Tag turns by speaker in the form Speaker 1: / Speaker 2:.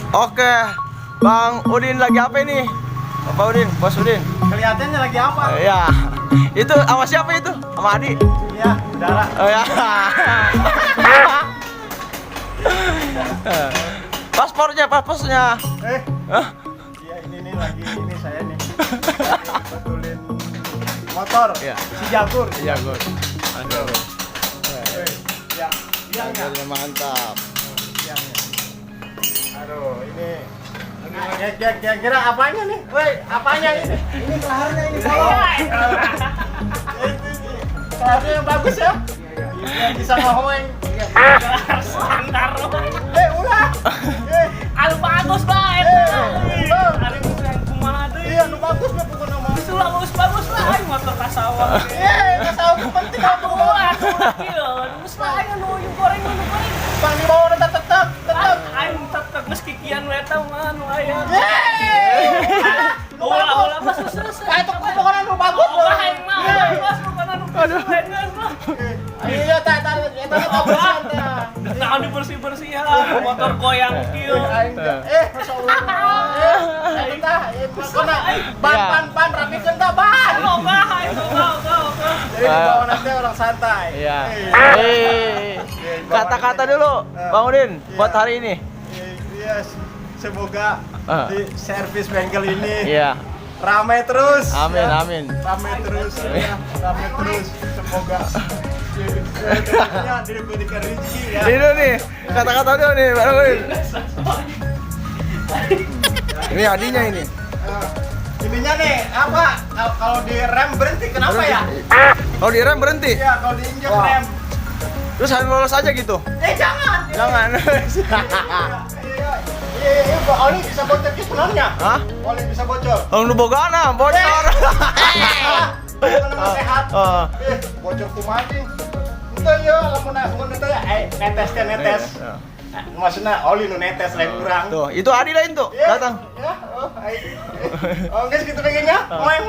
Speaker 1: Oke, Bang Udin lagi apa ini? Bang Udin, Bos Udin.
Speaker 2: Kelihatannya lagi apa?
Speaker 1: Iya. Itu sama siapa itu? Sama Adi?
Speaker 2: Iya, udara.
Speaker 1: Oh ya. Paspornya. Hah?
Speaker 2: Iya ini nih lagi ini saya nih. Betulin motor.
Speaker 1: Iya.
Speaker 2: Si Jagur.
Speaker 1: Iya, Gus. Aduh.
Speaker 2: Ya, yang ya.
Speaker 1: Mobilnya mantap.
Speaker 2: Yang ya. Aduh, ini kira-kira apanya nih? Woi, apanya ini? Ini kelaharnya ini kelaharnya yang bagus ya? Iya, bisa ngomong.
Speaker 3: Standar.
Speaker 2: Ulah.
Speaker 3: Anu bagus bae. Ari yang kumaha deui?
Speaker 2: Iya, nu bagus mah pokona mah.
Speaker 3: Sulah bagus lah aing motor kasawa.
Speaker 2: Kasau penting apa
Speaker 3: Wah, kieu. Geus lah aing nu goreng.
Speaker 2: Bang di bawah tetep.
Speaker 3: Aing tetep geus kikian we eta mah nu aya.
Speaker 2: Nu bagus.
Speaker 3: Pas susah.
Speaker 2: Kayak itu pokona nu bagus.
Speaker 3: Oh, aing mah bos pokona nu bagus mah.
Speaker 2: Iya, eta kebersihan teh.
Speaker 3: Nah, dibersih-bersih ya. Motor goyang kieu.
Speaker 2: Masyaallah. Eta pokona ban rapikeun tah ban.
Speaker 3: Oh, bah, itu go.
Speaker 2: Jadi di bawah nanti orang santai.
Speaker 1: Iya. Kata-kata dulu, Bang Udin, buat hari ini.
Speaker 2: Iya, semoga di servis bengkel ini
Speaker 1: Iya.
Speaker 2: ramai terus.
Speaker 1: Amin,
Speaker 2: ya.
Speaker 1: amin.
Speaker 2: Ramai terus. Semoga diberikan rezeki ya.
Speaker 1: Ini dulu nih, kata-kata dulu nih, Bang Udin. Ini hadinya ini.
Speaker 2: Ininya nih apa? Kalau di rem berhenti kenapa ya?
Speaker 1: Kalau direm berhenti.
Speaker 2: Iya, kalau diinjak
Speaker 1: Wah.
Speaker 2: rem.
Speaker 1: Terus harus lolos aja gitu.
Speaker 2: Jangan.
Speaker 1: Jangan.
Speaker 2: Iya, Pak Oli bisa bocor ki sebenarnya.
Speaker 1: Hah?
Speaker 2: Oli bisa bocor.
Speaker 1: Lu bogana, bocor.
Speaker 2: Bukan nama sehat.
Speaker 1: Oh.
Speaker 2: Bocor kumaha sih? Itu ya, lamun itu ya, netes. Maksudnya oli nu netes lain kurang.
Speaker 1: Tuh, itu Adi lain tuh,
Speaker 2: Iya,
Speaker 1: datang.
Speaker 2: Ya, oh, guys gitu pengennya. Moeng.